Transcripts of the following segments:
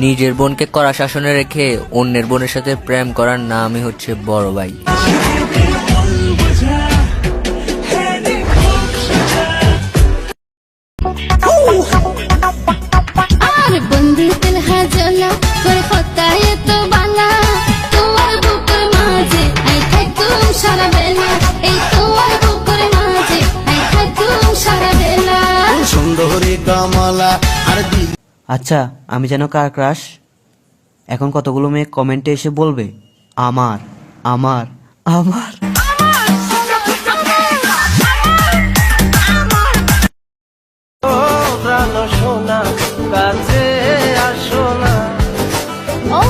নিজের বোনকে কড়া শাসনে রেখে অন্যের বোনের সাথে প্রেম করার নামই হচ্ছে বড় ভাই। আচ্ছা, আমি যেন কার ক্রাশ? এখন কতগুলো মেয়ে কমেন্টে এসে বলবে আমার আমার আমার। সোনা কাছে আসো না, ও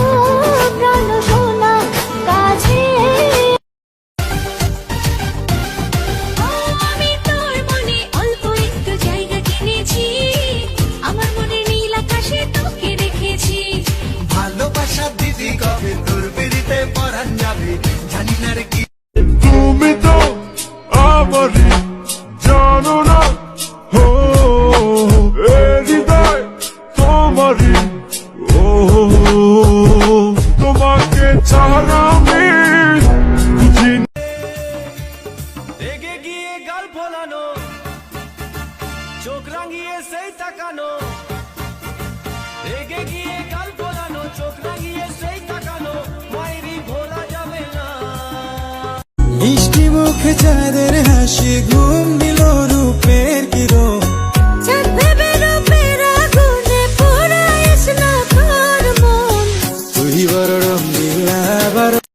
প্রাণ সোনা কাছে, আমি তোর মনে অল্প একটু জায়গা কিনেছি, আমার মনে নীল আকাশে তোকে রেখেছি। ভালোবাসা দিদি কবে তোর বেরিতে পরান যাবে জানি না রে কি। তুমি তো আমারই জানো না, ও হৃদয় তোমারই, ও তোমাকে ছাড়া আমি বুঝি। রেগে গিয়ে গাল ফোলানো, চোখ রাঙিয়ে সেই তাকানো, রেগে গিয়ে গাল ফোলানো, চোখ রাঙিয়ে সেই তাকানো, মায়েরই ভোলা যাবে না। মিষ্টি মুখে চাঁদের হাসি ঘুম